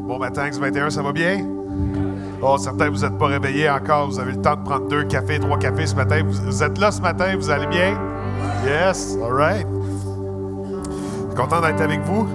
Bon matin, X21, ça va bien? Oh, certains, vous n'êtes pas réveillés encore. Vous avez le temps de prendre 2 cafés, 3 cafés ce matin. Vous êtes là ce matin, vous allez bien? Yes, all right. Content d'être avec vous.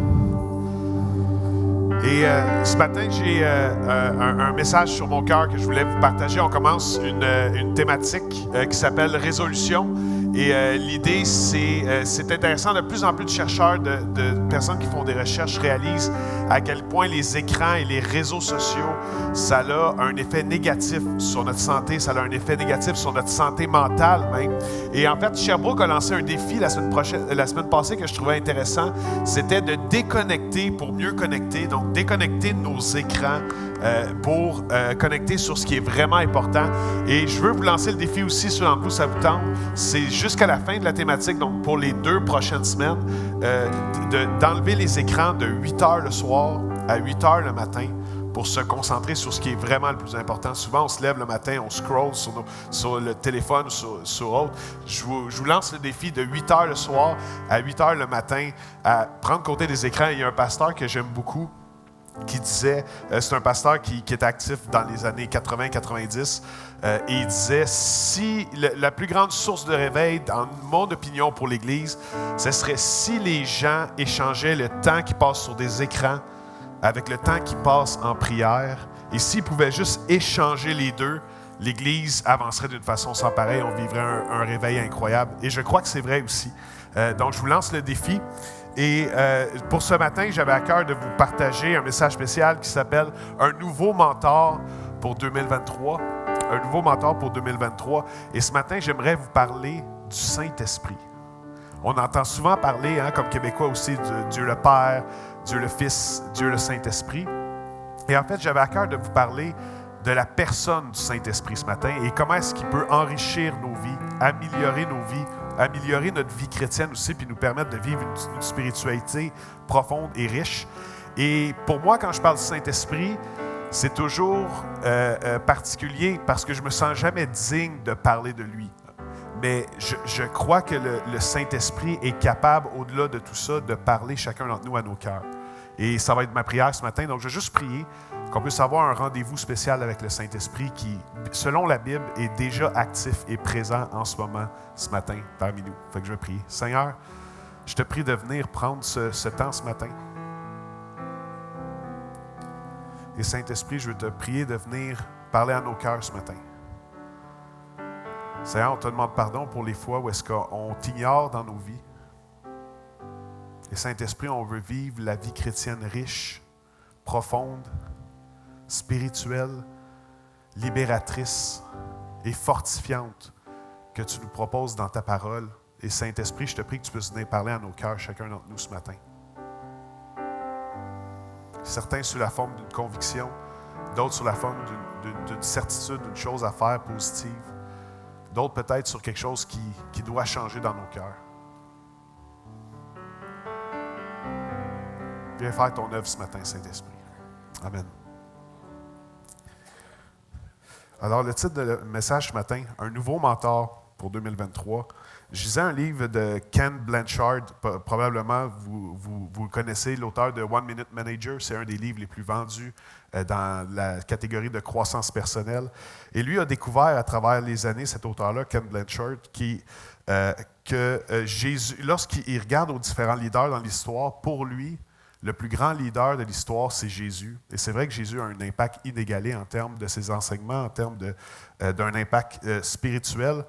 Et ce matin, j'ai un message sur mon cœur que je voulais vous partager. On commence une thématique qui s'appelle résolution. Et l'idée, c'est intéressant. De plus en plus de chercheurs, de personnes qui font des recherches réalisent à quel point les écrans et les réseaux sociaux, ça a un effet négatif sur notre santé, ça a un effet négatif sur notre santé mentale même. Et en fait, Sherbrooke a lancé un défi la semaine passée que je trouvais intéressant. C'était de déconnecter pour mieux connecter. Donc, déconnecter nos écrans pour connecter sur ce qui est vraiment important. Et je veux vous lancer le défi aussi, sur l'emploi, ça vous tente. C'est jusqu'à la fin de la thématique, donc pour les 2 prochaines semaines, d'enlever les écrans de 8 heures le soir à 8 heures le matin pour se concentrer sur ce qui est vraiment le plus important. Souvent, on se lève le matin, on scrolle sur le téléphone ou sur autre. Je vous lance le défi de 8 heures le soir à 8 heures le matin à prendre côté des écrans. Il y a un pasteur que j'aime beaucoup qui disait, c'est un pasteur qui est actif dans les années 80-90, et il disait, si la plus grande source de réveil, dans mon opinion pour l'Église, ce serait si les gens échangeaient le temps qu'ils passent sur des écrans avec le temps qu'ils passent en prière, et s'ils pouvaient juste échanger les deux, l'Église avancerait d'une façon sans pareille, on vivrait un réveil incroyable. Et je crois que c'est vrai aussi. Donc, je vous lance le défi. Et pour ce matin, j'avais à cœur de vous partager un message spécial qui s'appelle « Un nouveau mentor pour 2023 ». Un nouveau mentor pour 2023. Et ce matin, j'aimerais vous parler du Saint-Esprit. On entend souvent parler, comme Québécois aussi, de Dieu le Père, Dieu le Fils, Dieu le Saint-Esprit. Et en fait, j'avais à cœur de vous parler de la personne du Saint-Esprit ce matin et comment est-ce qu'il peut enrichir nos vies, améliorer nos vies, améliorer notre vie chrétienne aussi, puis nous permettre de vivre une spiritualité profonde et riche. Et pour moi, quand je parle du Saint-Esprit, c'est toujours particulier parce que je me sens jamais digne de parler de lui. Mais je crois que le Saint-Esprit est capable, au-delà de tout ça, de parler chacun d'entre nous à nos cœurs. Et ça va être ma prière ce matin. Donc, je vais juste prier qu'on puisse avoir un rendez-vous spécial avec le Saint-Esprit qui, selon la Bible, est déjà actif et présent en ce moment, ce matin, parmi nous. Fait que je vais prier. Seigneur, je te prie de venir prendre ce temps ce matin. Et Saint-Esprit, je veux te prier de venir parler à nos cœurs ce matin. Seigneur, on te demande pardon pour les fois où est-ce qu'on t'ignore dans nos vies. Et Saint-Esprit, on veut vivre la vie chrétienne riche, profonde, spirituelle, libératrice et fortifiante que tu nous proposes dans ta parole. Et Saint-Esprit, je te prie que tu puisses venir parler à nos cœurs, chacun d'entre nous ce matin. Certains sous la forme d'une conviction, d'autres sous la forme d'une certitude, d'une chose à faire positive, d'autres peut-être sur quelque chose qui doit changer dans nos cœurs. Viens faire ton œuvre ce matin, Saint-Esprit. Amen. Alors, le titre de message ce matin, « Un nouveau mentor pour 2023 ». Je lisais un livre de Ken Blanchard, probablement vous le connaissez, l'auteur de One Minute Manager. C'est un des livres les plus vendus dans la catégorie de croissance personnelle. Et lui a découvert à travers les années, cet auteur-là, Ken Blanchard, que Jésus, lorsqu'il regarde aux différents leaders dans l'histoire, pour lui, le plus grand leader de l'histoire, c'est Jésus. Et c'est vrai que Jésus a un impact inégalé en termes de ses enseignements, en termes d'un impact spirituel.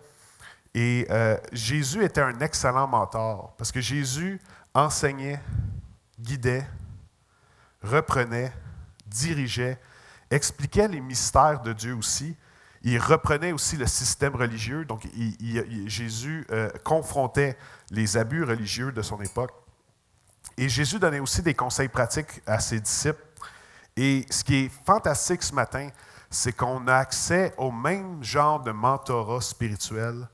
Et Jésus était un excellent mentor parce que Jésus enseignait, guidait, reprenait, dirigeait, expliquait les mystères de Dieu aussi. Il reprenait aussi le système religieux. Donc, Jésus confrontait les abus religieux de son époque. Et Jésus donnait aussi des conseils pratiques à ses disciples. Et ce qui est fantastique ce matin, c'est qu'on a accès au même genre de mentorat spirituel,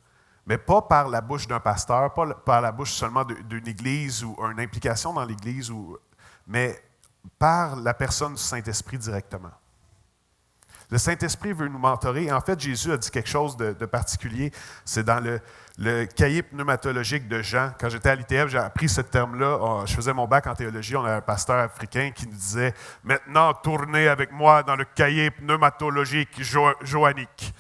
mais pas par la bouche d'un pasteur, pas par la bouche seulement d'une église ou une implication dans l'église, mais par la personne du Saint-Esprit directement. Le Saint-Esprit veut nous mentorer. Et en fait, Jésus a dit quelque chose de particulier. C'est dans le cahier pneumatologique de Jean. Quand j'étais à l'ITF, j'ai appris ce terme-là. Je faisais mon bac en théologie. On avait un pasteur africain qui nous disait « Maintenant, tournez avec moi dans le cahier pneumatologique joannique. »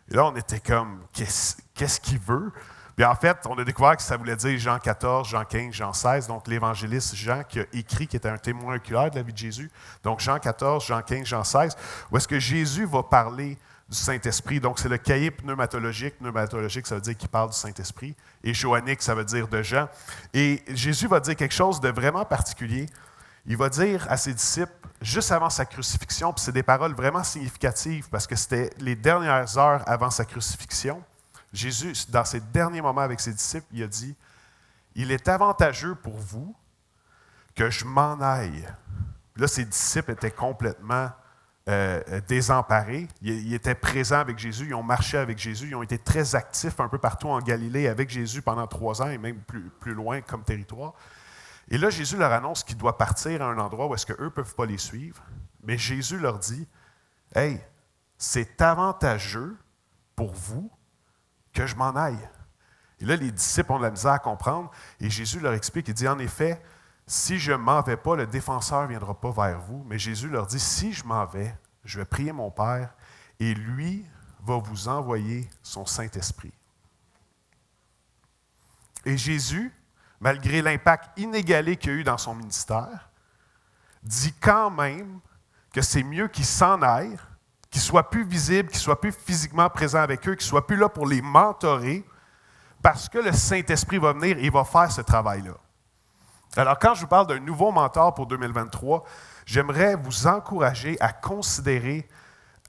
Et là, on était comme « Qu'est-ce qu'il veut? » Puis en fait, on a découvert que ça voulait dire Jean 14, Jean 15, Jean 16, donc l'évangéliste Jean qui a écrit, qui était un témoin oculaire de la vie de Jésus. Donc Jean 14, Jean 15, Jean 16, où est-ce que Jésus va parler du Saint-Esprit. Donc c'est le cahier pneumatologique. Pneumatologique, ça veut dire qu'il parle du Saint-Esprit. Et joannique, ça veut dire de Jean. Et Jésus va dire quelque chose de vraiment particulier. Il va dire à ses disciples, juste avant sa crucifixion, puis c'est des paroles vraiment significatives parce que c'était les dernières heures avant sa crucifixion. Jésus, dans ses derniers moments avec ses disciples, il a dit « Il est avantageux pour vous que je m'en aille. » Là, ses disciples étaient complètement désemparés. Ils étaient présents avec Jésus, ils ont marché avec Jésus, ils ont été très actifs un peu partout en Galilée avec Jésus pendant 3 ans et même plus loin comme territoire. Et là, Jésus leur annonce qu'il doit partir à un endroit où est-ce qu'eux ne peuvent pas les suivre. Mais Jésus leur dit « Hey, c'est avantageux pour vous que je m'en aille. » Et là, les disciples ont de la misère à comprendre. Et Jésus leur explique, il dit, en effet, si je ne m'en vais pas, le défenseur ne viendra pas vers vous. Mais Jésus leur dit, si je m'en vais, je vais prier mon Père et lui va vous envoyer son Saint-Esprit. Et Jésus, malgré l'impact inégalé qu'il y a eu dans son ministère, dit quand même que c'est mieux qu'il s'en aille, qu'il soit plus visible, qu'il soit plus physiquement présent avec eux, qu'il soit plus là pour les mentorer, parce que le Saint-Esprit va venir et il va faire ce travail-là. Alors, quand je vous parle d'un nouveau mentor pour 2023, j'aimerais vous encourager à considérer,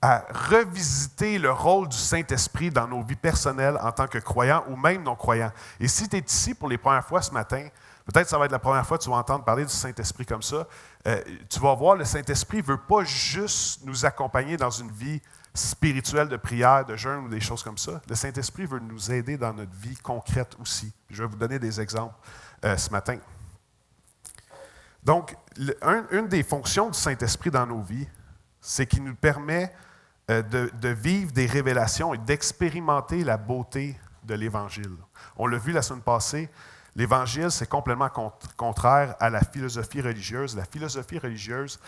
à revisiter le rôle du Saint-Esprit dans nos vies personnelles en tant que croyants ou même non-croyants. Et si tu es ici pour les premières fois ce matin, peut-être que ça va être la première fois que tu vas entendre parler du Saint-Esprit comme ça. Tu vas voir, le Saint-Esprit ne veut pas juste nous accompagner dans une vie spirituelle de prière, de jeûne ou des choses comme ça. Le Saint-Esprit veut nous aider dans notre vie concrète aussi. Je vais vous donner des exemples ce matin. Donc, une des fonctions du Saint-Esprit dans nos vies, c'est qu'il nous permet de vivre des révélations et d'expérimenter la beauté de l'Évangile. On l'a vu la semaine passée. L'Évangile, c'est complètement contraire à la philosophie religieuse. La philosophie religieuse,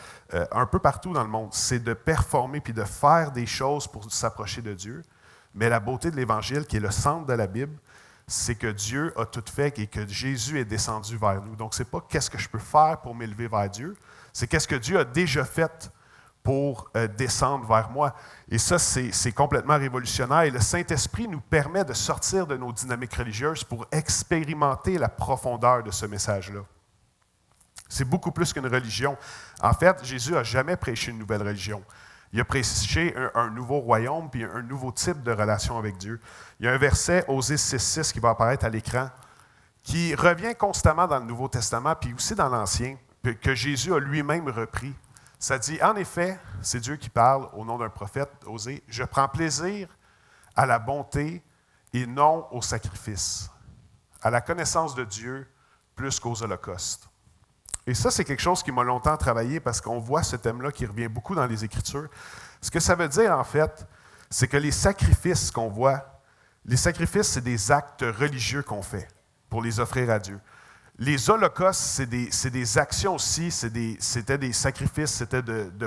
un peu partout dans le monde, c'est de performer puis de faire des choses pour s'approcher de Dieu. Mais la beauté de l'Évangile, qui est le centre de la Bible, c'est que Dieu a tout fait et que Jésus est descendu vers nous. Donc, ce n'est pas qu'est-ce que je peux faire pour m'élever vers Dieu, c'est qu'est-ce que Dieu a déjà fait pour descendre vers moi. Et ça, c'est complètement révolutionnaire. Et le Saint-Esprit nous permet de sortir de nos dynamiques religieuses pour expérimenter la profondeur de ce message-là. C'est beaucoup plus qu'une religion. En fait, Jésus n'a jamais prêché une nouvelle religion. Il a prêché un nouveau royaume puis un nouveau type de relation avec Dieu. Il y a un verset, Osée 6.6, qui va apparaître à l'écran, qui revient constamment dans le Nouveau Testament, puis aussi dans l'Ancien, que Jésus a lui-même repris. Ça dit, en effet, c'est Dieu qui parle au nom d'un prophète, Osée, « Je prends plaisir à la bonté et non au sacrifice, à la connaissance de Dieu plus qu'aux holocaustes. » Et ça, c'est quelque chose qui m'a longtemps travaillé parce qu'on voit ce thème-là qui revient beaucoup dans les Écritures. Ce que ça veut dire, en fait, c'est que les sacrifices qu'on voit, les sacrifices, c'est des actes religieux qu'on fait pour les offrir à Dieu. Les holocaustes, c'est des actions aussi, c'était des sacrifices, c'était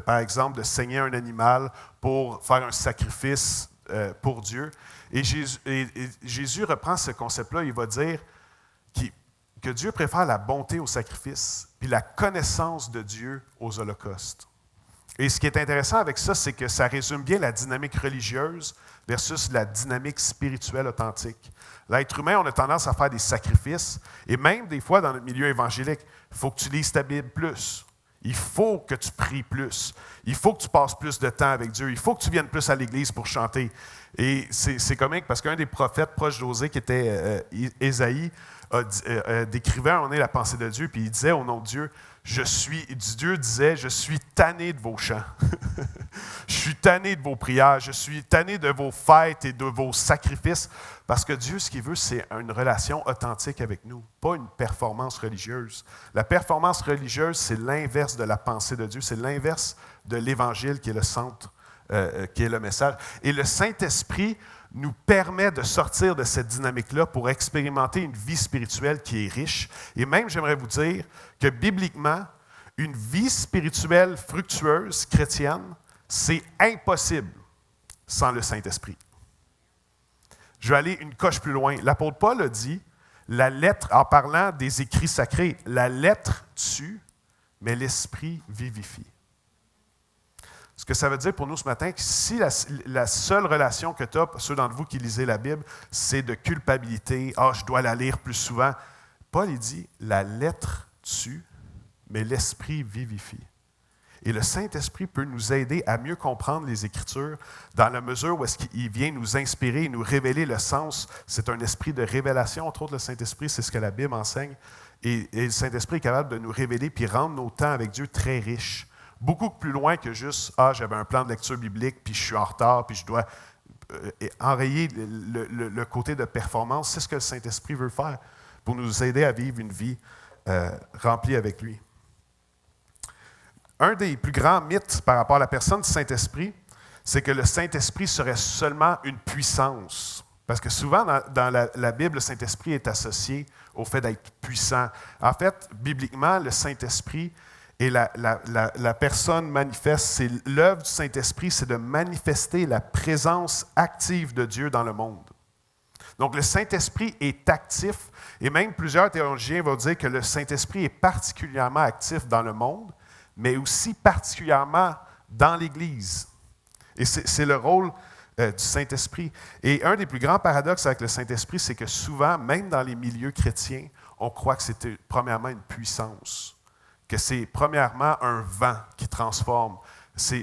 par exemple, de saigner un animal pour faire un sacrifice pour Dieu. Et Jésus reprend ce concept-là, il va dire que Dieu préfère la bonté au sacrifice, puis la connaissance de Dieu aux holocaustes. Et ce qui est intéressant avec ça, c'est que ça résume bien la dynamique religieuse versus la dynamique spirituelle authentique. L'être humain, on a tendance à faire des sacrifices, et même des fois dans notre milieu évangélique, il faut que tu lises ta Bible plus. Il faut que tu pries plus. Il faut que tu passes plus de temps avec Dieu. Il faut que tu viennes plus à l'Église pour chanter. Et c'est comique parce qu'un des prophètes proches d'Osée, qui était Ésaïe, décrivait à un moment donné la pensée de Dieu, puis il disait au nom de Dieu, Dieu disait, je suis tanné de vos chants. Je suis tanné de vos prières. Je suis tanné de vos fêtes et de vos sacrifices. Parce que Dieu, ce qu'il veut, c'est une relation authentique avec nous, pas une performance religieuse. La performance religieuse, c'est l'inverse de la pensée de Dieu. C'est l'inverse de l'Évangile qui est le centre qui est le message. Et le Saint-Esprit nous permet de sortir de cette dynamique-là pour expérimenter une vie spirituelle qui est riche. Et même, j'aimerais vous dire que bibliquement, une vie spirituelle fructueuse chrétienne, c'est impossible sans le Saint-Esprit. Je vais aller une coche plus loin. L'apôtre Paul a dit, la lettre, en parlant des écrits sacrés, la lettre tue, mais l'Esprit vivifie. Ce que ça veut dire pour nous ce matin, que si la seule relation que tu as, ceux d'entre vous qui lisez la Bible, c'est de culpabilité, « Ah, je dois la lire plus souvent », Paul il dit, la lettre tue, mais l'Esprit vivifie. Et le Saint-Esprit peut nous aider à mieux comprendre les Écritures dans la mesure où est-ce qu'il vient nous inspirer et nous révéler le sens. C'est un esprit de révélation, entre autres le Saint-Esprit, c'est ce que la Bible enseigne. Et le Saint-Esprit est capable de nous révéler puis rendre nos temps avec Dieu très riches. Beaucoup plus loin que juste « Ah, j'avais un plan de lecture biblique, puis je suis en retard, puis je dois enrayer le côté de performance. » C'est ce que le Saint-Esprit veut faire pour nous aider à vivre une vie remplie avec lui. Un des plus grands mythes par rapport à la personne du Saint-Esprit, c'est que le Saint-Esprit serait seulement une puissance. Parce que souvent, dans la Bible, le Saint-Esprit est associé au fait d'être puissant. En fait, bibliquement, le Saint-Esprit et la personne manifeste, c'est l'œuvre du Saint-Esprit, c'est de manifester la présence active de Dieu dans le monde. Donc, le Saint-Esprit est actif, et même plusieurs théologiens vont dire que le Saint-Esprit est particulièrement actif dans le monde, mais aussi particulièrement dans l'Église. Et c'est le rôle du Saint-Esprit. Et un des plus grands paradoxes avec le Saint-Esprit, c'est que souvent, même dans les milieux chrétiens, on croit que c'est premièrement une puissance, que c'est premièrement un vent qui transforme. C'est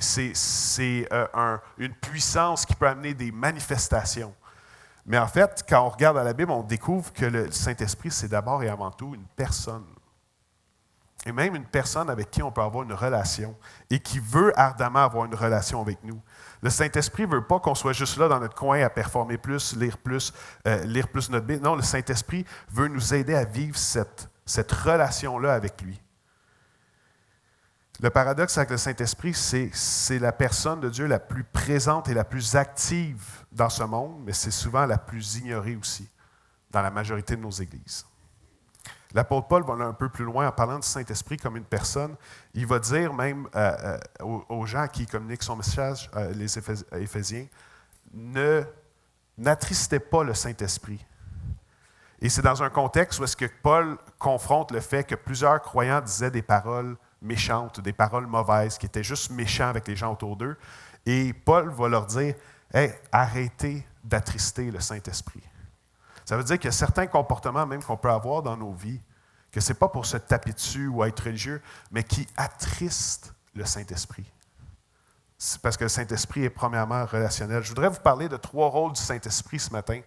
une puissance qui peut amener des manifestations. Mais en fait, quand on regarde dans la Bible, on découvre que le Saint-Esprit, c'est d'abord et avant tout une personne. Et même une personne avec qui on peut avoir une relation et qui veut ardemment avoir une relation avec nous. Le Saint-Esprit ne veut pas qu'on soit juste là dans notre coin à performer plus, lire plus notre Bible. Non, le Saint-Esprit veut nous aider à vivre cette relation-là avec lui. Le paradoxe avec le Saint-Esprit, c'est la personne de Dieu la plus présente et la plus active dans ce monde, mais c'est souvent la plus ignorée aussi dans la majorité de nos églises. L'apôtre Paul va aller un peu plus loin en parlant du Saint-Esprit comme une personne. Il va dire même aux gens à qui il communique son message, les Éphésiens, n'attristez pas le Saint-Esprit. Et c'est dans un contexte où est-ce que Paul confronte le fait que plusieurs croyants disaient des paroles méchantes, des paroles mauvaises, qui étaient juste méchants avec les gens autour d'eux. Et Paul va leur dire, « Hey, arrêtez d'attrister le Saint-Esprit. » Ça veut dire qu'il y a certains comportements même qu'on peut avoir dans nos vies, que ce n'est pas pour se taper dessus ou être religieux, mais qui attristent le Saint-Esprit. C'est parce que le Saint-Esprit est premièrement relationnel. Je voudrais vous parler de 3 rôles du Saint-Esprit ce matin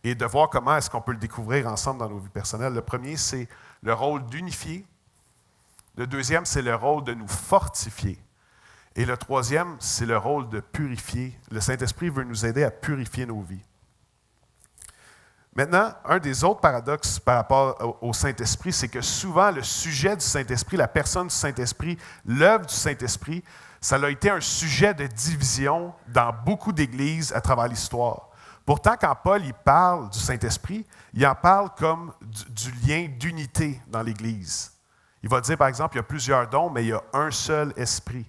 et de voir comment est-ce qu'on peut le découvrir ensemble dans nos vies personnelles. Le premier, c'est le rôle d'unifier. Le deuxième, c'est le rôle de nous fortifier. Et le troisième, c'est le rôle de purifier. Le Saint-Esprit veut nous aider à purifier nos vies. Maintenant, un des autres paradoxes par rapport au Saint-Esprit, c'est que souvent le sujet du Saint-Esprit, la personne du Saint-Esprit, l'œuvre du Saint-Esprit, ça a été un sujet de division dans beaucoup d'églises à travers l'histoire. Pourtant, quand Paul il parle du Saint-Esprit, il en parle comme du lien d'unité dans l'Église. Il va dire, par exemple, il y a plusieurs dons, mais il y a un seul esprit.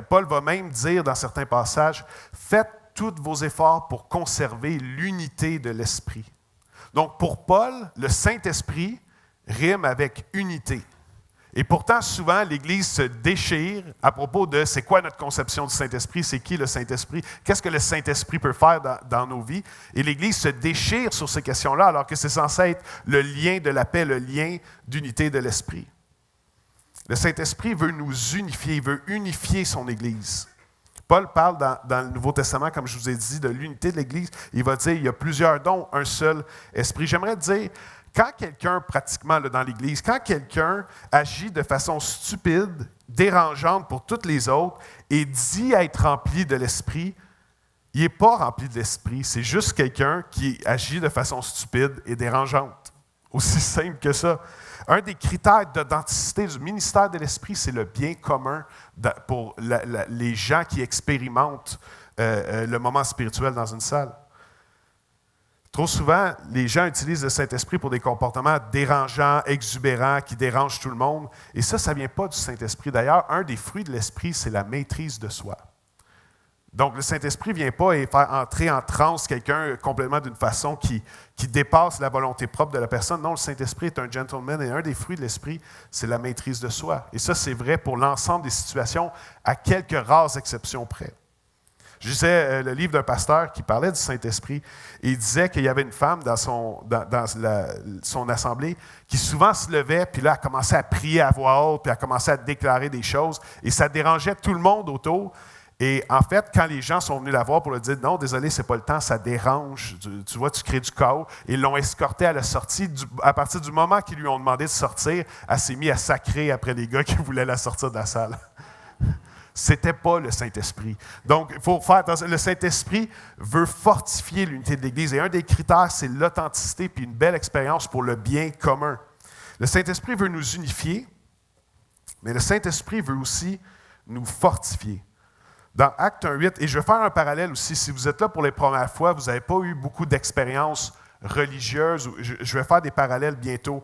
Paul va même dire dans certains passages, « Faites tous vos efforts pour conserver l'unité de l'esprit. » Donc, pour Paul, le Saint-Esprit rime avec unité. Et pourtant, souvent, l'Église se déchire à propos de c'est quoi notre conception du Saint-Esprit, c'est qui le Saint-Esprit, qu'est-ce que le Saint-Esprit peut faire dans nos vies. Et l'Église se déchire sur ces questions-là, alors que c'est censé être le lien de la paix, le lien d'unité de l'Esprit. Le Saint-Esprit veut nous unifier, il veut unifier son Église. Paul parle dans le Nouveau Testament, comme je vous ai dit, de l'unité de l'Église. Il va dire il y a plusieurs dons, un seul esprit. J'aimerais dire, quand quelqu'un, pratiquement là, dans l'Église, quand quelqu'un agit de façon stupide, dérangeante pour toutes les autres et dit être rempli de l'Esprit, il n'est pas rempli de l'Esprit. C'est juste quelqu'un qui agit de façon stupide et dérangeante. Aussi simple que ça. Un des critères d'authenticité du ministère de l'Esprit, c'est le bien commun pour les gens qui expérimentent le moment spirituel dans une salle. Trop souvent, les gens utilisent le Saint-Esprit pour des comportements dérangeants, exubérants, qui dérangent tout le monde. Et ça ne vient pas du Saint-Esprit. D'ailleurs, un des fruits de l'Esprit, c'est la maîtrise de soi. Donc, le Saint-Esprit ne vient pas et faire entrer en transe quelqu'un complètement d'une façon qui dépasse la volonté propre de la personne. Non, le Saint-Esprit est un gentleman et un des fruits de l'Esprit, c'est la maîtrise de soi. Et ça, c'est vrai pour l'ensemble des situations, à quelques rares exceptions près. Je lisais le livre d'un pasteur qui parlait du Saint-Esprit et il disait qu'il y avait une femme dans son assemblée qui souvent se levait, puis là, elle commençait à prier à voix haute, puis elle commençait à déclarer des choses et ça dérangeait tout le monde autour. Et en fait, quand les gens sont venus la voir pour lui dire « Non, désolé, c'est pas le temps, ça dérange, tu vois, tu crées du chaos », ils l'ont escortée à la sortie. À partir du moment qu'ils lui ont demandé de sortir, elle s'est mise à sacrer après les gars qui voulaient la sortir de la salle. C'était pas le Saint-Esprit. Donc, il faut faire attention. Le Saint-Esprit veut fortifier l'unité de l'Église. Et un des critères, c'est l'authenticité puis une belle expérience pour le bien commun. Le Saint-Esprit veut nous unifier, mais le Saint-Esprit veut aussi nous fortifier. Dans Actes 1:8, et je vais faire un parallèle aussi, si vous êtes là pour les premières fois, vous n'avez pas eu beaucoup d'expériences religieuses, je vais faire des parallèles bientôt,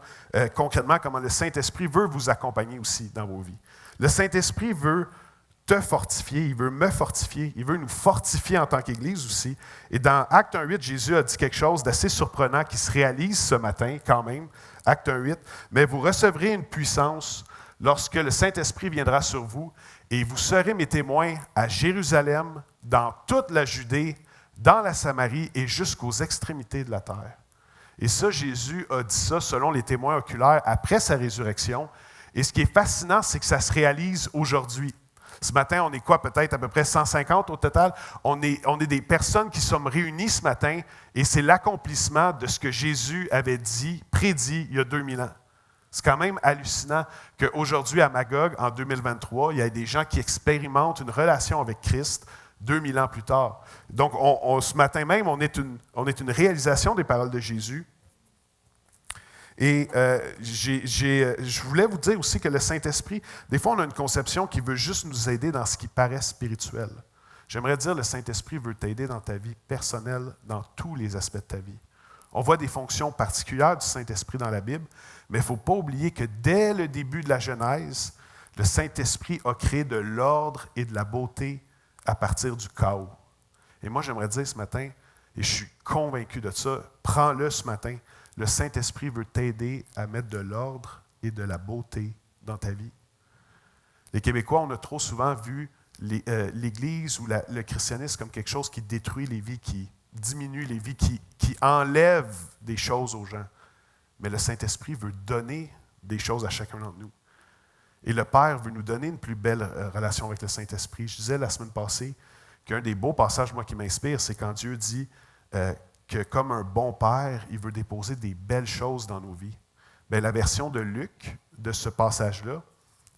concrètement, comment le Saint-Esprit veut vous accompagner aussi dans vos vies. Le Saint-Esprit veut te fortifier, il veut me fortifier, il veut nous fortifier en tant qu'Église aussi. Et dans Actes 1:8, Jésus a dit quelque chose d'assez surprenant qui se réalise ce matin quand même, Actes 1:8, « Mais vous recevrez une puissance lorsque le Saint-Esprit viendra sur vous, et vous serez mes témoins à Jérusalem, dans toute la Judée, dans la Samarie et jusqu'aux extrémités de la terre. » Et ça, Jésus a dit ça selon les témoins oculaires après sa résurrection. Et ce qui est fascinant, c'est que ça se réalise aujourd'hui. Ce matin, on est quoi? Peut-être à peu près 150 au total. On est des personnes qui sommes réunies ce matin et c'est l'accomplissement de ce que Jésus avait dit, prédit il y a 2000 ans. C'est quand même hallucinant qu'aujourd'hui, à Magog, en 2023, il y ait des gens qui expérimentent une relation avec Christ 2000 ans plus tard. Donc, ce matin même, on est une réalisation des paroles de Jésus. Et je voulais vous dire aussi que le Saint-Esprit, des fois, on a une conception qui veut juste nous aider dans ce qui paraît spirituel. J'aimerais dire que le Saint-Esprit veut t'aider dans ta vie personnelle, dans tous les aspects de ta vie. On voit des fonctions particulières du Saint-Esprit dans la Bible, mais il ne faut pas oublier que dès le début de la Genèse, le Saint-Esprit a créé de l'ordre et de la beauté à partir du chaos. Et moi, j'aimerais dire ce matin, et je suis convaincu de ça, prends-le ce matin, le Saint-Esprit veut t'aider à mettre de l'ordre et de la beauté dans ta vie. Les Québécois, on a trop souvent vu l'Église ou le christianisme comme quelque chose qui détruit les vies, qui diminue les vies, qui enlève des choses aux gens. Mais le Saint-Esprit veut donner des choses à chacun d'entre nous. Et le Père veut nous donner une plus belle relation avec le Saint-Esprit. Je disais la semaine passée qu'un des beaux passages, moi, qui m'inspire, c'est quand Dieu dit que comme un bon Père, il veut déposer des belles choses dans nos vies. Bien, la version de Luc de ce passage-là,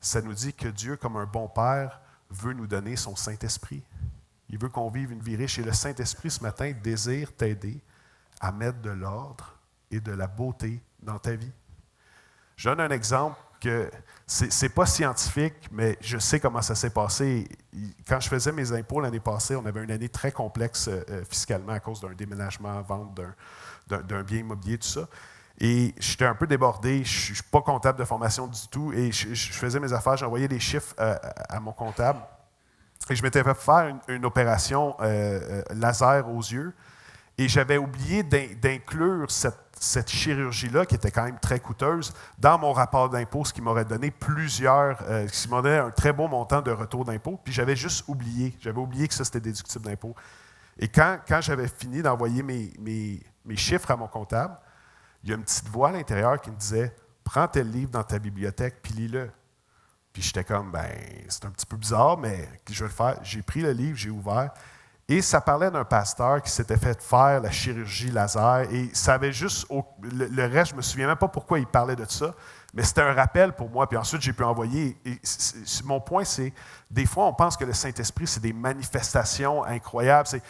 ça nous dit que Dieu, comme un bon Père, veut nous donner son Saint-Esprit. Il veut qu'on vive une vie riche. Et le Saint-Esprit, ce matin, désire t'aider à mettre de l'ordre et de la beauté dans ta vie. Je donne un exemple que ce n'est pas scientifique, mais je sais comment ça s'est passé. Quand je faisais mes impôts l'année passée, on avait une année très complexe fiscalement à cause d'un déménagement, vente d'un bien immobilier, tout ça. Et j'étais un peu débordé, je ne suis pas comptable de formation du tout, et je faisais mes affaires, j'envoyais les chiffres à mon comptable. Et je m'étais fait faire une opération laser aux yeux, et j'avais oublié d'inclure cette chirurgie-là, qui était quand même très coûteuse, dans mon rapport d'impôt, ce qui m'aurait donné ce qui m'aurait donné un très beau montant de retour d'impôt, puis j'avais juste oublié. J'avais oublié que ça, c'était déductible d'impôt. Et quand j'avais fini d'envoyer mes chiffres à mon comptable, il y a une petite voix à l'intérieur qui me disait « Prends tel livre dans ta bibliothèque, puis lis-le. » Puis j'étais comme « c'est un petit peu bizarre, mais je vais le faire. » J'ai pris le livre, j'ai ouvert, et ça parlait d'un pasteur qui s'était fait faire la chirurgie laser, et ça avait juste, le reste, je ne me souviens même pas pourquoi il parlait de ça, mais c'était un rappel pour moi, puis ensuite j'ai pu envoyer. Et mon point, c'est, des fois, on pense que le Saint-Esprit, c'est des manifestations incroyables, puis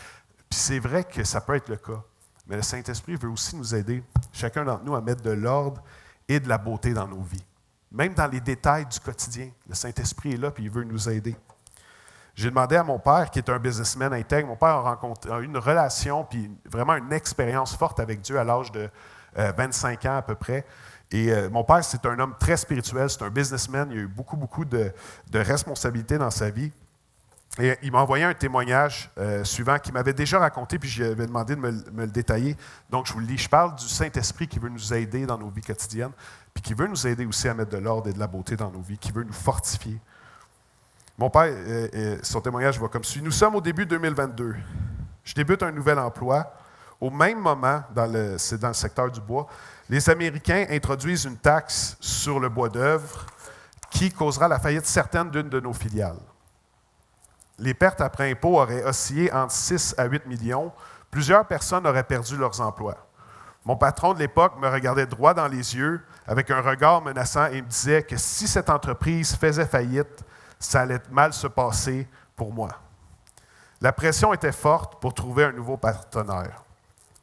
c'est vrai que ça peut être le cas. Mais le Saint-Esprit veut aussi nous aider, chacun d'entre nous, à mettre de l'ordre et de la beauté dans nos vies. Même dans les détails du quotidien, le Saint-Esprit est là et il veut nous aider. J'ai demandé à mon père, qui est un businessman intègre, mon père a eu une relation puis vraiment une expérience forte avec Dieu à l'âge de 25 ans à peu près. Et mon père, c'est un homme très spirituel, c'est un businessman, il a eu beaucoup de responsabilités dans sa vie. Et il m'a envoyé un témoignage suivant qu'il m'avait déjà raconté, puis je lui avais demandé de me le détailler. Donc, je vous le lis. Je parle du Saint-Esprit qui veut nous aider dans nos vies quotidiennes, puis qui veut nous aider aussi à mettre de l'ordre et de la beauté dans nos vies, qui veut nous fortifier. Mon père, son témoignage va comme suit. Nous sommes au début 2022. Je débute un nouvel emploi. Au même moment, c'est dans le secteur du bois, les Américains introduisent une taxe sur le bois d'œuvre qui causera la faillite certaine d'une de nos filiales. Les pertes après impôt auraient oscillé entre 6 à 8 millions. Plusieurs personnes auraient perdu leurs emplois. Mon patron de l'époque me regardait droit dans les yeux avec un regard menaçant et me disait que si cette entreprise faisait faillite, ça allait mal se passer pour moi. La pression était forte pour trouver un nouveau partenaire.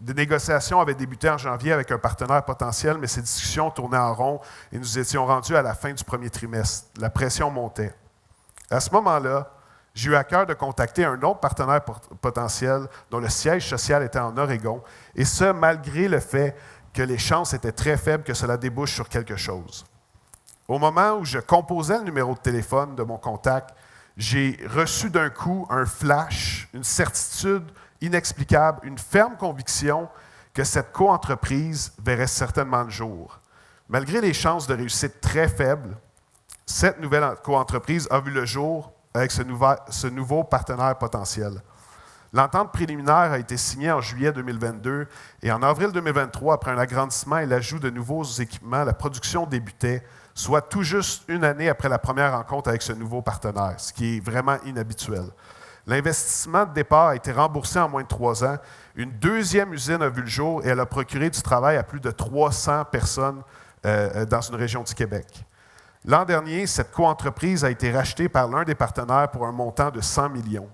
Des négociations avaient débuté en janvier avec un partenaire potentiel, mais ces discussions tournaient en rond et nous étions rendus à la fin du premier trimestre. La pression montait. À ce moment-là, j'ai eu à cœur de contacter un autre partenaire potentiel dont le siège social était en Oregon, et ce, malgré le fait que les chances étaient très faibles que cela débouche sur quelque chose. Au moment où je composais le numéro de téléphone de mon contact, j'ai reçu d'un coup un flash, une certitude inexplicable, une ferme conviction que cette coentreprise verrait certainement le jour. Malgré les chances de réussite très faibles, cette nouvelle coentreprise a vu le jour avec ce nouveau partenaire potentiel. L'entente préliminaire a été signée en juillet 2022 et en avril 2023, après un agrandissement et l'ajout de nouveaux équipements, la production débutait, soit tout juste une année après la première rencontre avec ce nouveau partenaire, ce qui est vraiment inhabituel. L'investissement de départ a été remboursé en moins de 3 ans. Une deuxième usine a vu le jour et elle a procuré du travail à plus de 300 personnes dans une région du Québec. L'an dernier, cette coentreprise a été rachetée par l'un des partenaires pour un montant de 100 millions.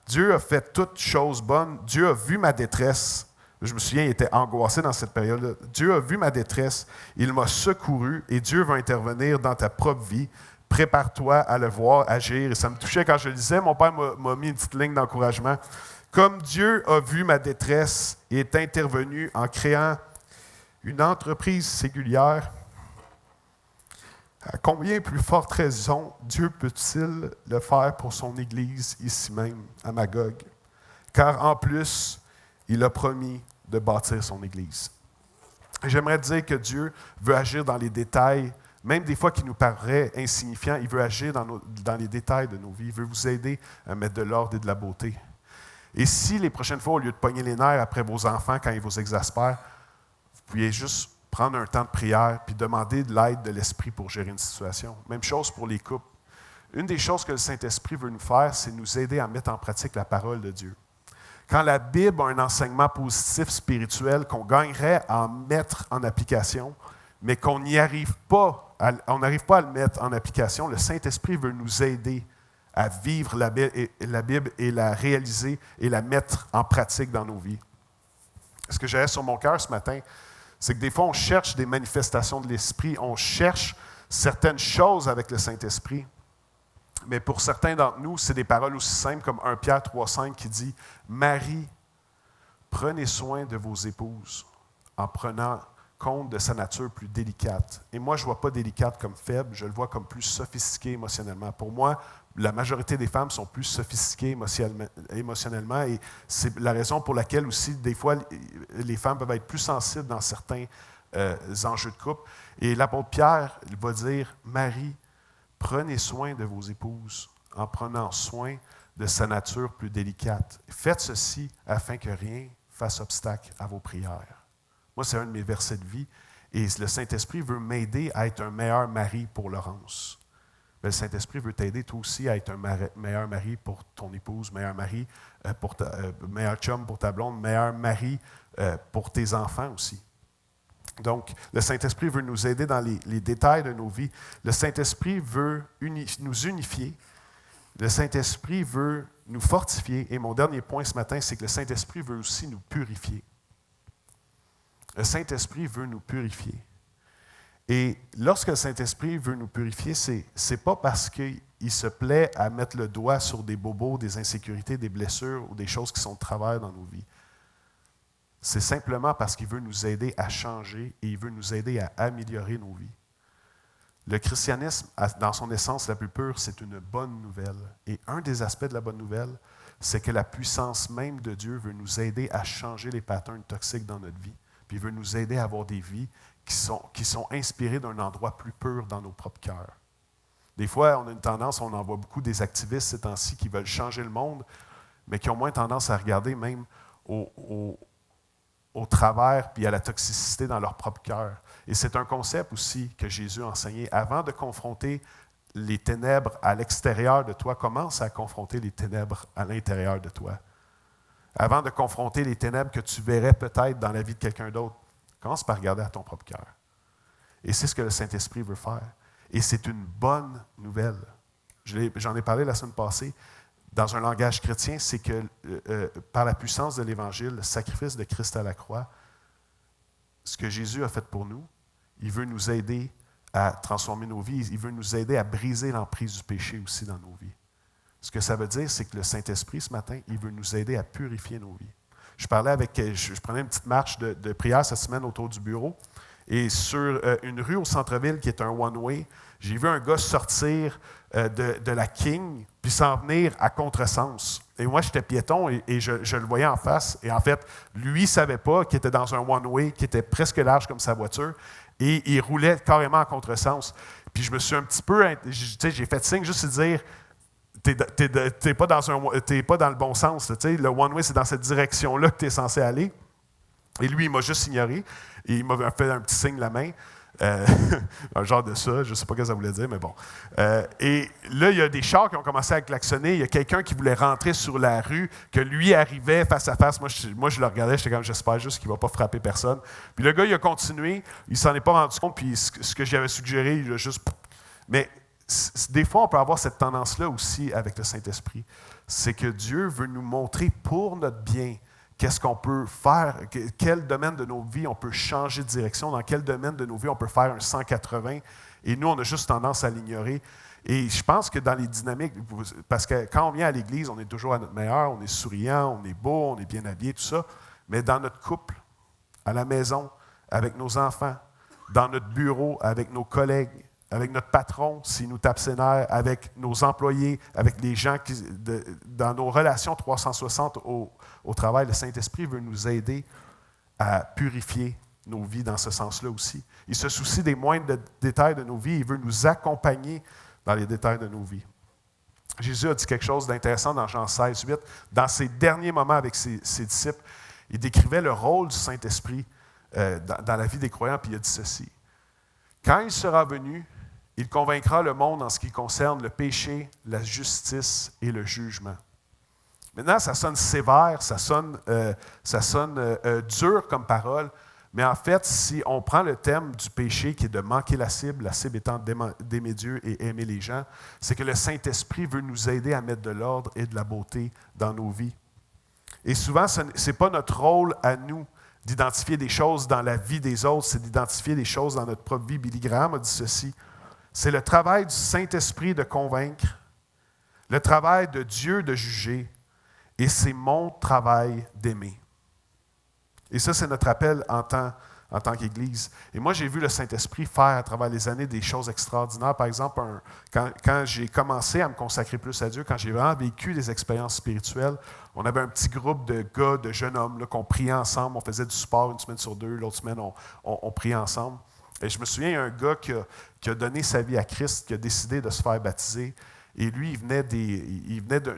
Dieu a fait toutes choses bonnes. Dieu a vu ma détresse. Je me souviens, il était angoissé dans cette période-là. Dieu a vu ma détresse. Il m'a secouru et Dieu va intervenir dans ta propre vie. Prépare-toi à le voir agir. Et ça me touchait quand je le disais. Mon père m'a mis une petite ligne d'encouragement. Comme Dieu a vu ma détresse et est intervenu en créant une entreprise singulière, à combien plus forte raison Dieu peut-il le faire pour son Église ici même, à Magog? Car en plus, il a promis de bâtir son Église. J'aimerais dire que Dieu veut agir dans les détails, même des fois qui nous paraît insignifiants, il veut agir dans les détails de nos vies. Il veut vous aider à mettre de l'ordre et de la beauté. Et si les prochaines fois, au lieu de pogner les nerfs après vos enfants quand ils vous exaspèrent, vous pourriez juste prendre un temps de prière puis demander de l'aide de l'Esprit pour gérer une situation. Même chose pour les couples. Une des choses que le Saint-Esprit veut nous faire, c'est nous aider à mettre en pratique la parole de Dieu. Quand la Bible a un enseignement positif spirituel qu'on gagnerait à en mettre en application, mais qu'on n'y arrive pas, on n'arrive pas à le mettre en application, le Saint-Esprit veut nous aider à vivre la Bible et la réaliser et la mettre en pratique dans nos vies. Ce que j'avais sur mon cœur ce matin, c'est que des fois, on cherche des manifestations de l'Esprit, on cherche certaines choses avec le Saint-Esprit, mais pour certains d'entre nous, c'est des paroles aussi simples comme 1 Pierre 3,5 qui dit « Marie, prenez soin de vos épouses en prenant compte de sa nature plus délicate. » Et moi, je ne vois pas délicate comme faible, je le vois comme plus sophistiqué émotionnellement. Pour moi, la majorité des femmes sont plus sophistiquées émotionnellement et c'est la raison pour laquelle aussi, des fois, les femmes peuvent être plus sensibles dans certains enjeux de couple. Et l'apôtre Pierre, il va dire « Marie, prenez soin de vos épouses en prenant soin de sa nature plus délicate. Faites ceci afin que rien fasse obstacle à vos prières. » Moi, c'est un de mes versets de vie et le Saint-Esprit veut m'aider à être un meilleur mari pour Laurence. Mais le Saint-Esprit veut t'aider toi aussi à être un meilleur mari pour ton épouse, meilleur mari meilleur chum pour ta blonde, meilleur mari pour tes enfants aussi. Donc, le Saint-Esprit veut nous aider dans les détails de nos vies. Le Saint-Esprit veut nous unifier. Le Saint-Esprit veut nous fortifier. Et mon dernier point ce matin, c'est que le Saint-Esprit veut aussi nous purifier. Le Saint-Esprit veut nous purifier. Et lorsque le Saint-Esprit veut nous purifier, c'est pas parce qu'il se plaît à mettre le doigt sur des bobos, des insécurités, des blessures ou des choses qui sont de travers dans nos vies. C'est simplement parce qu'il veut nous aider à changer et il veut nous aider à améliorer nos vies. Le christianisme, dans son essence la plus pure, c'est une bonne nouvelle. Et un des aspects de la bonne nouvelle, c'est que la puissance même de Dieu veut nous aider à changer les patterns toxiques dans notre vie. Puis il veut nous aider à avoir des vies qui sont inspirées d'un endroit plus pur dans nos propres cœurs. Des fois, on a une tendance, on en voit beaucoup des activistes ces temps-ci qui veulent changer le monde, mais qui ont moins tendance à regarder même au travers puis à la toxicité dans leur propre cœur. Et c'est un concept aussi que Jésus a enseigné. Avant de confronter les ténèbres à l'extérieur de toi, commence à confronter les ténèbres à l'intérieur de toi. Avant de confronter les ténèbres que tu verrais peut-être dans la vie de quelqu'un d'autre, commence par regarder à ton propre cœur. Et c'est ce que le Saint-Esprit veut faire. Et c'est une bonne nouvelle. J'en ai parlé la semaine passée. Dans un langage chrétien, c'est que par la puissance de l'Évangile, le sacrifice de Christ à la croix, ce que Jésus a fait pour nous, il veut nous aider à transformer nos vies. Il veut nous aider à briser l'emprise du péché aussi dans nos vies. Ce que ça veut dire, c'est que le Saint-Esprit, ce matin, il veut nous aider à purifier nos vies. Je prenais une petite marche de prière cette semaine autour du bureau. Et sur une rue au centre-ville qui est un one-way, j'ai vu un gars sortir de la King puis s'en venir à contresens. Et moi, j'étais piéton et je le voyais en face. Et en fait, lui ne savait pas qu'il était dans un one-way qui était presque large comme sa voiture. Et il roulait carrément à contresens. Puis je me suis un petit peu... J'ai fait signe juste de dire... T'es pas dans le bon sens. Le one-way, c'est dans cette direction-là que tu es censé aller. Et lui, il m'a juste ignoré. Et il m'a fait un petit signe de la main. Un genre de ça. Je ne sais pas ce que ça voulait dire, mais bon. Et là, il y a des chars qui ont commencé à klaxonner. Il y a quelqu'un qui voulait rentrer sur la rue, que lui arrivait face à face. Moi, je le regardais. J'étais comme, j'espère juste qu'il ne va pas frapper personne. Puis le gars, il a continué. Il ne s'en est pas rendu compte. Puis ce que j'avais suggéré, il a juste... Mais des fois, on peut avoir cette tendance-là aussi avec le Saint-Esprit. C'est que Dieu veut nous montrer pour notre bien qu'est-ce qu'on peut faire, quel domaine de nos vies on peut changer de direction, dans quel domaine de nos vies on peut faire un 180. Et nous, on a juste tendance à l'ignorer. Et je pense que dans les dynamiques, parce que quand on vient à l'Église, on est toujours à notre meilleur, on est souriant, on est beau, on est bien habillé, tout ça. Mais dans notre couple, à la maison, avec nos enfants, dans notre bureau, avec nos collègues, avec notre patron, s'il nous tape ses nerfs, avec nos employés, avec les gens dans nos relations 360 au travail, le Saint-Esprit veut nous aider à purifier nos vies dans ce sens-là aussi. Il se soucie des moindres détails de nos vies. Il veut nous accompagner dans les détails de nos vies. Jésus a dit quelque chose d'intéressant dans Jean 16, 8. Dans ses derniers moments avec ses disciples, il décrivait le rôle du Saint-Esprit dans la vie des croyants, puis il a dit ceci. Quand il sera venu, il convaincra le monde en ce qui concerne le péché, la justice et le jugement. Maintenant, ça sonne sévère, ça sonne dur comme parole, mais en fait, si on prend le thème du péché qui est de manquer la cible étant d'aimer Dieu et aimer les gens, c'est que le Saint-Esprit veut nous aider à mettre de l'ordre et de la beauté dans nos vies. Et souvent, ce n'est pas notre rôle à nous d'identifier des choses dans la vie des autres, c'est d'identifier des choses dans notre propre vie. Billy Graham a dit ceci. C'est le travail du Saint-Esprit de convaincre, le travail de Dieu de juger, et c'est mon travail d'aimer. Et ça, c'est notre appel en tant qu'Église. Et moi, j'ai vu le Saint-Esprit faire à travers les années des choses extraordinaires. Par exemple, quand j'ai commencé à me consacrer plus à Dieu, quand j'ai vraiment vécu des expériences spirituelles, on avait un petit groupe de gars, de jeunes hommes, là, qu'on priait ensemble. On faisait du sport une semaine sur deux, l'autre semaine, on priait ensemble. Et je me souviens, il y a un gars qui a donné sa vie à Christ, qui a décidé de se faire baptiser. Et lui, il venait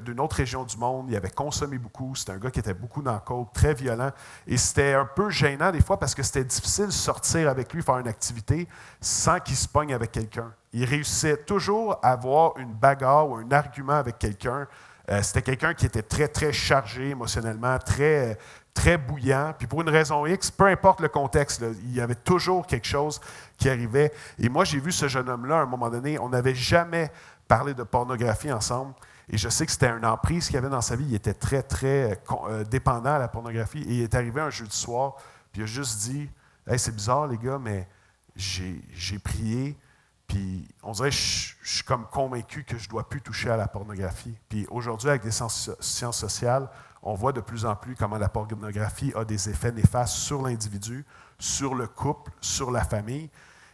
d'une autre région du monde. Il avait consommé beaucoup. C'était un gars qui était beaucoup dans le coke, très violent. Et c'était un peu gênant des fois parce que c'était difficile de sortir avec lui, faire une activité sans qu'il se pogne avec quelqu'un. Il réussissait toujours à avoir une bagarre ou un argument avec quelqu'un. C'était quelqu'un qui était très, très chargé émotionnellement, très, très bouillant. Puis pour une raison X, peu importe le contexte, là, il y avait toujours quelque chose qui arrivait. Et moi, j'ai vu ce jeune homme-là, à un moment donné, on n'avait jamais parlé de pornographie ensemble. Et je sais que c'était une emprise qu'il avait dans sa vie. Il était très, très dépendant à la pornographie. Et il est arrivé un jeudi soir, puis il a juste dit « Hey, c'est bizarre, les gars, mais j'ai prié, puis on dirait que je suis comme convaincu que je ne dois plus toucher à la pornographie. Puis aujourd'hui, avec des sciences sociales, on voit de plus en plus comment la pornographie a des effets néfastes sur l'individu, sur le couple, sur la famille.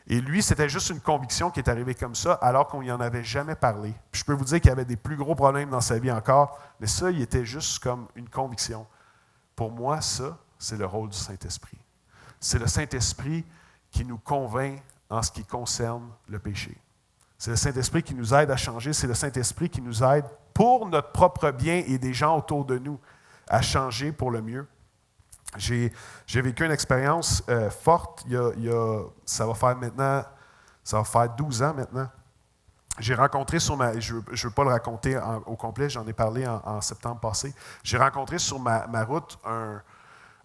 Et lui, c'était juste une conviction qui est arrivée comme ça, alors qu'on n'y en avait jamais parlé. Puis je peux vous dire qu'il y avait des plus gros problèmes dans sa vie encore, mais ça, il était juste comme une conviction. Pour moi, ça, c'est le rôle du Saint-Esprit. C'est le Saint-Esprit qui nous convainc en ce qui concerne le péché. C'est le Saint-Esprit qui nous aide à changer. C'est le Saint-Esprit qui nous aide pour notre propre bien et des gens autour de nous à changer pour le mieux. J'ai vécu une expérience forte. Ça va faire 12 ans maintenant. J'ai rencontré je ne veux pas le raconter au complet, j'en ai parlé en septembre passé. J'ai rencontré sur ma route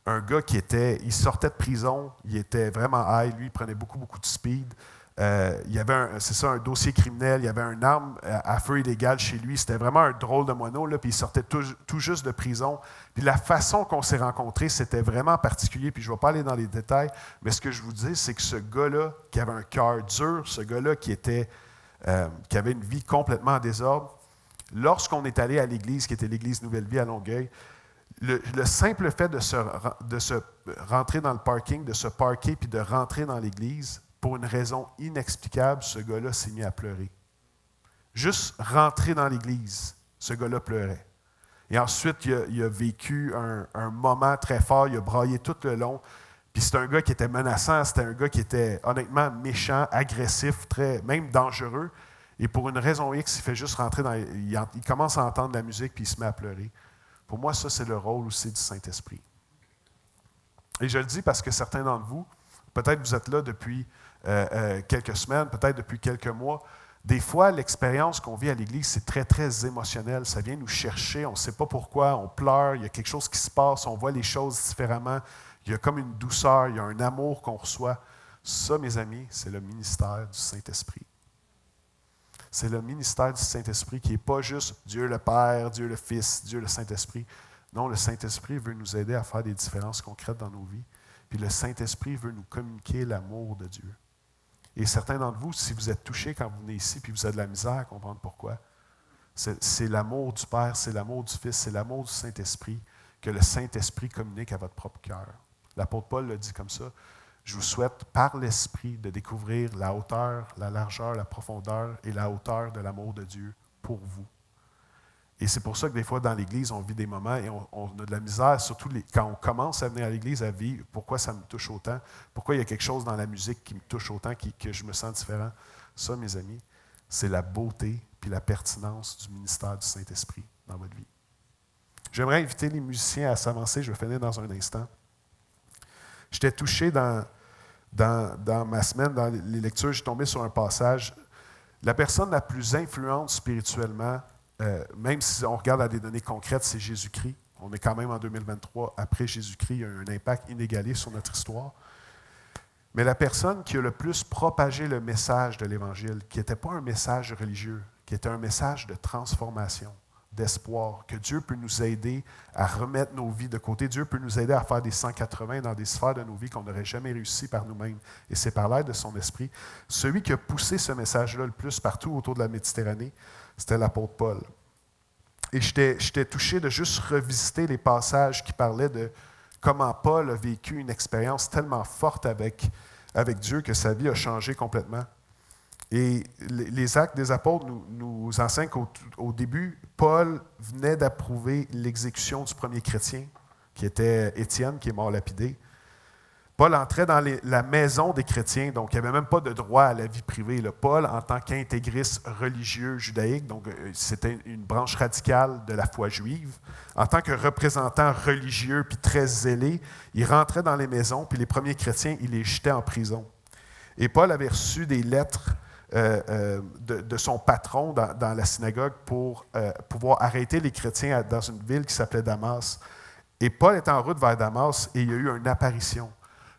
un gars il sortait de prison, il était vraiment high, lui, il prenait beaucoup de speed. Il y avait un dossier criminel, il y avait une arme à feu illégal chez lui. C'était vraiment un drôle de moineau, là, puis il sortait tout juste de prison. Puis la façon qu'on s'est rencontrés, c'était vraiment particulier, puis je ne vais pas aller dans les détails, mais ce que je vous dis, c'est que ce gars-là, qui avait un cœur dur, ce gars-là qui avait une vie complètement en désordre, lorsqu'on est allé à l'église, qui était l'église Nouvelle-Vie à Longueuil, le simple fait de se rentrer dans le parking, de se parker, puis de rentrer dans l'église, pour une raison inexplicable, ce gars-là s'est mis à pleurer. Juste rentrer dans l'église, ce gars-là pleurait. Et ensuite, il a vécu un moment très fort, il a braillé tout le long. Puis c'est un gars qui était menaçant, c'était un gars qui était honnêtement méchant, agressif, même dangereux. Et pour une raison X, il fait juste rentrer il commence à entendre la musique, puis il se met à pleurer. Pour moi, ça, c'est le rôle aussi du Saint-Esprit. Et je le dis parce que certains d'entre vous, peut-être vous êtes là depuis quelques semaines, peut-être depuis quelques mois. Des fois, l'expérience qu'on vit à l'Église, c'est très, très émotionnel. Ça vient nous chercher, on ne sait pas pourquoi, on pleure, il y a quelque chose qui se passe, on voit les choses différemment. Il y a comme une douceur, il y a un amour qu'on reçoit. Ça, mes amis, c'est le ministère du Saint-Esprit. C'est le ministère du Saint-Esprit qui n'est pas juste Dieu le Père, Dieu le Fils, Dieu le Saint-Esprit. Non, le Saint-Esprit veut nous aider à faire des différences concrètes dans nos vies. Puis le Saint-Esprit veut nous communiquer l'amour de Dieu. Et certains d'entre vous, si vous êtes touchés quand vous venez ici, puis vous avez de la misère à comprendre pourquoi, c'est l'amour du Père, c'est l'amour du Fils, c'est l'amour du Saint-Esprit que le Saint-Esprit communique à votre propre cœur. L'apôtre Paul le dit comme ça. Je vous souhaite, par l'Esprit, de découvrir la hauteur, la largeur, la profondeur et la hauteur de l'amour de Dieu pour vous. Et c'est pour ça que des fois, dans l'Église, on vit des moments et on a de la misère, surtout quand on commence à venir à l'Église, à vivre pourquoi ça me touche autant, pourquoi il y a quelque chose dans la musique qui me touche autant, que je me sens différent. Ça, mes amis, c'est la beauté puis la pertinence du ministère du Saint-Esprit dans votre vie. J'aimerais inviter les musiciens à s'avancer, je vais finir dans un instant. J'étais touché dans ma semaine, dans les lectures, j'ai tombé sur un passage. La personne la plus influente spirituellement, même si on regarde à des données concrètes, c'est Jésus-Christ. On est quand même en 2023, après Jésus-Christ, il y a un impact inégalé sur notre histoire. Mais la personne qui a le plus propagé le message de l'Évangile, qui n'était pas un message religieux, qui était un message de transformation, d'espoir, que Dieu peut nous aider à remettre nos vies de côté. Dieu peut nous aider à faire des 180 dans des sphères de nos vies qu'on n'aurait jamais réussi par nous-mêmes. Et c'est par l'aide de son esprit. Celui qui a poussé ce message-là le plus partout autour de la Méditerranée, c'était l'apôtre Paul. Et j'étais touché de juste revisiter les passages qui parlaient de comment Paul a vécu une expérience tellement forte avec Dieu que sa vie a changé complètement. Et les Actes des Apôtres nous enseignent qu'au début, Paul venait d'approuver l'exécution du premier chrétien, qui était Étienne, qui est mort lapidé. Paul entrait dans la maison des chrétiens, donc il n'y avait même pas de droit à la vie privée. Paul, en tant qu'intégriste religieux judaïque, donc c'était une branche radicale de la foi juive, en tant que représentant religieux puis très zélé, il rentrait dans les maisons, puis les premiers chrétiens, il les jetait en prison. Et Paul avait reçu des lettres de son patron dans la synagogue pour pouvoir arrêter les chrétiens dans une ville qui s'appelait Damas. Et Paul est en route vers Damas et il y a eu une apparition.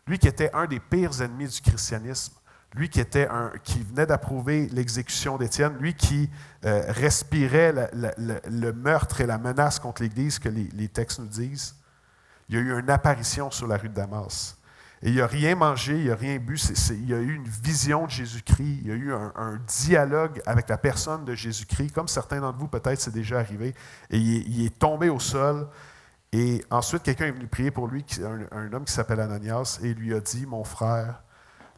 Lui qui était un des pires ennemis du christianisme, lui qui venait d'approuver l'exécution d'Étienne, lui qui respirait le meurtre et la menace contre l'Église que les textes nous disent, il y a eu une apparition sur la rue de Damas. Et il n'a rien mangé, il n'a rien bu. Il y a eu une vision de Jésus-Christ. Il y a eu un dialogue avec la personne de Jésus-Christ, comme certains d'entre vous, peut-être, c'est déjà arrivé. Et il est tombé au sol. Et ensuite, quelqu'un est venu prier pour lui, un homme qui s'appelle Ananias, et il lui a dit, « Mon frère,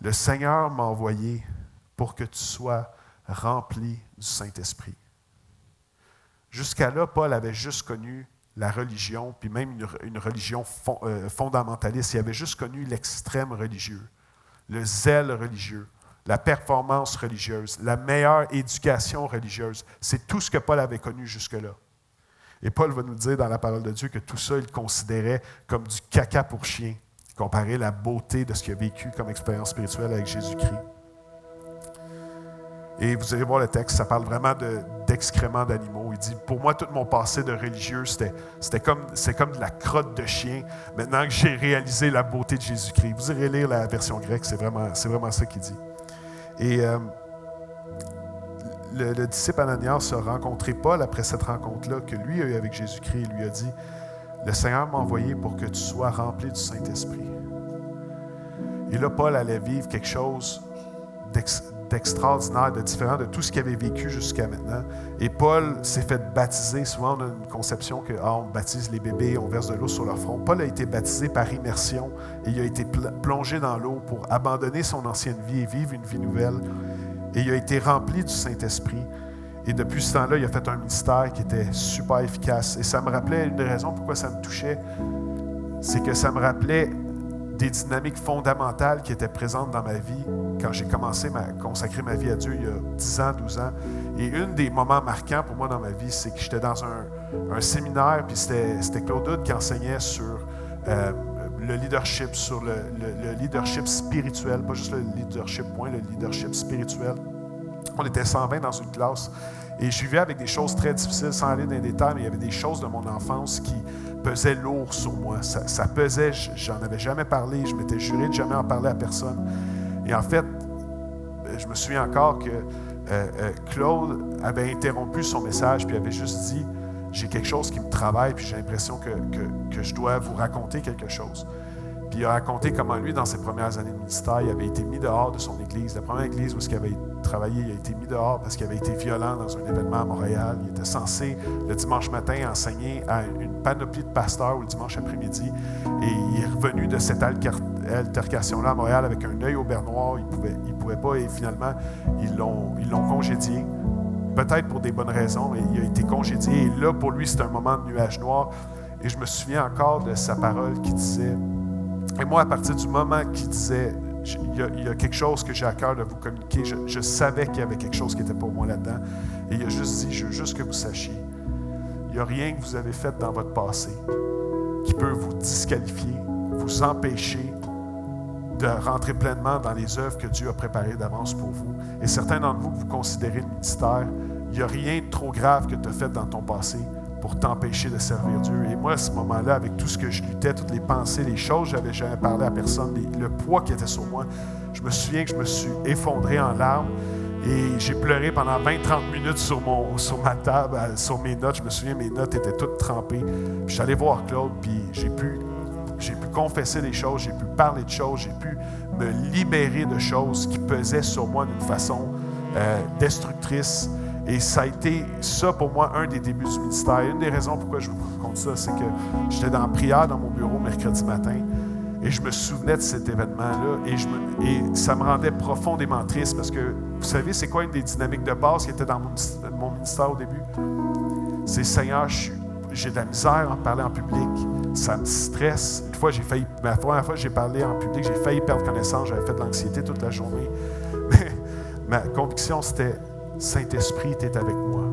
le Seigneur m'a envoyé pour que tu sois rempli du Saint-Esprit. » Jusqu'à là, Paul avait juste connu la religion, puis même une religion fondamentaliste. Il avait juste connu l'extrême religieux, le zèle religieux, la performance religieuse, la meilleure éducation religieuse. C'est tout ce que Paul avait connu jusque-là. Et Paul va nous dire dans la parole de Dieu que tout ça, il considérait comme du caca pour chien, comparé à la beauté de ce qu'il a vécu comme expérience spirituelle avec Jésus-Christ. Et vous allez voir le texte, ça parle vraiment d'excréments d'animaux. Il dit, pour moi, tout mon passé de religieux, c'est comme de la crotte de chien. Maintenant que j'ai réalisé la beauté de Jésus-Christ. Vous irez lire la version grecque, c'est vraiment ça qu'il dit. Et le disciple Ananias a rencontré Paul après cette rencontre-là que lui a eue avec Jésus-Christ. Il lui a dit, le Seigneur m'a envoyé pour que tu sois rempli du Saint-Esprit. Et là, Paul allait vivre quelque chose d'extraordinaire, de différent de tout ce qu'il avait vécu jusqu'à maintenant. Et Paul s'est fait baptiser. Souvent, on a une conception que on baptise les bébés, on verse de l'eau sur leur front. Paul a été baptisé par immersion et il a été plongé dans l'eau pour abandonner son ancienne vie et vivre une vie nouvelle. Et il a été rempli du Saint-Esprit. Et depuis ce temps-là, il a fait un ministère qui était super efficace. Et ça me rappelait, une des raisons pourquoi ça me touchait, c'est que ça me rappelait des dynamiques fondamentales qui étaient présentes dans ma vie quand j'ai commencé à consacrer ma vie à Dieu il y a 10 ans, 12 ans. Et un des moments marquants pour moi dans ma vie, c'est que j'étais dans un séminaire, puis c'était Claude Hood qui enseignait sur le leadership, sur le leadership spirituel, pas juste le leadership point, le leadership spirituel. On était 120 dans une classe et je vivais avec des choses très difficiles, sans aller dans les détails, mais il y avait des choses de mon enfance qui pesaient lourd sur moi. Ça pesait, j'en avais jamais parlé, je m'étais juré de jamais en parler à personne. Et en fait, je me souviens encore que Claude avait interrompu son message puis avait juste dit « J'ai quelque chose qui me travaille puis j'ai l'impression que je dois vous raconter quelque chose. » Puis il a raconté comment lui, dans ses premières années de ministère, il avait été mis dehors de son église. La première église où il avait travaillé, il a été mis dehors parce qu'il avait été violent dans un événement à Montréal. Il était censé, le dimanche matin, enseigner à une panoplie de pasteurs ou le dimanche après-midi. Et il est revenu de cette altercation-là à Montréal avec un œil au beurre noir. Il pouvait pas et finalement, ils l'ont congédié. Peut-être pour des bonnes raisons, mais il a été congédié. Et là, pour lui, c'était un moment de nuage noir. Et je me souviens encore de sa parole qui disait... Et moi, à partir du moment qu'il disait, il y a quelque chose que j'ai à cœur de vous communiquer, je savais qu'il y avait quelque chose qui était pour moi là-dedans. Et il a juste dit, je veux juste que vous sachiez, il n'y a rien que vous avez fait dans votre passé qui peut vous disqualifier, vous empêcher de rentrer pleinement dans les œuvres que Dieu a préparées d'avance pour vous. Et certains d'entre vous, vous considérez le ministère, il n'y a rien de trop grave que tu as fait dans ton passé pour t'empêcher de servir Dieu. Et moi, à ce moment-là, avec tout ce que je luttais, toutes les pensées, les choses, je n'avais jamais parlé à personne, le poids qui était sur moi, je me souviens que je me suis effondré en larmes et j'ai pleuré pendant 20-30 minutes sur ma table, sur mes notes. Je me souviens, mes notes étaient toutes trempées. Puis je suis allé voir Claude, puis j'ai pu confesser des choses, j'ai pu parler de choses, j'ai pu me libérer de choses qui pesaient sur moi d'une façon destructrice. Et ça a été ça pour moi un des débuts du ministère. Une des raisons pourquoi je vous raconte ça, c'est que j'étais dans la prière dans mon bureau mercredi matin et je me souvenais de cet événement-là et ça me rendait profondément triste parce que vous savez, c'est quoi une des dynamiques de base qui était dans mon ministère au début? C'est Seigneur, j'ai de la misère à parler en public, ça me stresse. Une fois, la première fois que j'ai parlé en public, j'ai failli perdre connaissance, j'avais fait de l'anxiété toute la journée. Mais ma conviction, c'était Saint-Esprit, tu es avec moi.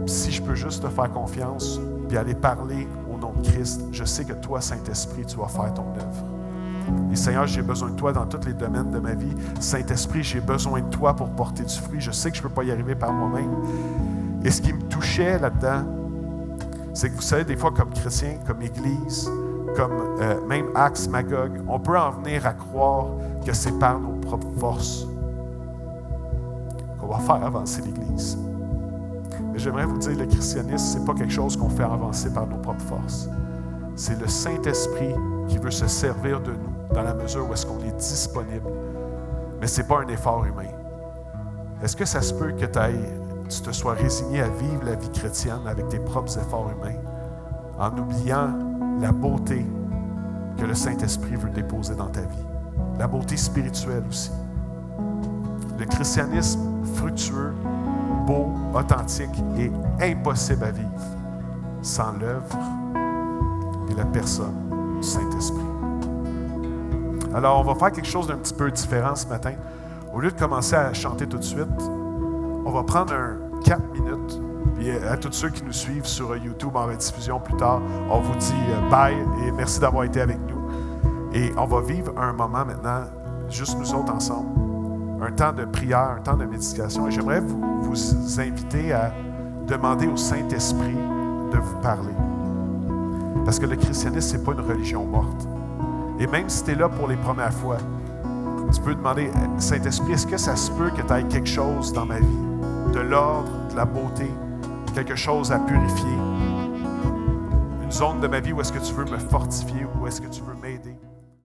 Si je peux juste te faire confiance puis aller parler au nom de Christ, je sais que toi, Saint-Esprit, tu vas faire ton œuvre. Et Seigneur, j'ai besoin de toi dans tous les domaines de ma vie. Saint-Esprit, j'ai besoin de toi pour porter du fruit. Je sais que je ne peux pas y arriver par moi-même. Et ce qui me touchait là-dedans, c'est que vous savez, des fois, comme chrétien, comme Église, comme même Axe, Magog, on peut en venir à croire que c'est par nos propres forces qu'on va faire avancer l'Église. Mais j'aimerais vous dire, le christianisme, ce n'est pas quelque chose qu'on fait avancer par nos propres forces. C'est le Saint-Esprit qui veut se servir de nous dans la mesure où est-ce qu'on est disponible. Mais ce n'est pas un effort humain. Est-ce que ça se peut que tu te sois résigné à vivre la vie chrétienne avec tes propres efforts humains, en oubliant la beauté que le Saint-Esprit veut déposer dans ta vie? La beauté spirituelle aussi. Le christianisme fructueux, beau, authentique est impossible à vivre sans l'œuvre et la personne du Saint-Esprit. Alors, on va faire quelque chose d'un petit peu différent ce matin. Au lieu de commencer à chanter tout de suite, on va prendre 4 minutes. Puis à tous ceux qui nous suivent sur YouTube en rediffusion plus tard, on vous dit bye et merci d'avoir été avec nous. Et on va vivre un moment maintenant, juste nous autres ensemble, un temps de prière, un temps de méditation. Et j'aimerais vous inviter à demander au Saint-Esprit de vous parler. Parce que le christianisme, ce n'est pas une religion morte. Et même si tu es là pour les premières fois, tu peux demander, Saint-Esprit, est-ce que ça se peut que tu aies quelque chose dans ma vie, de l'ordre, de la beauté, quelque chose à purifier, une zone de ma vie où est-ce que tu veux me fortifier, où est-ce que tu veux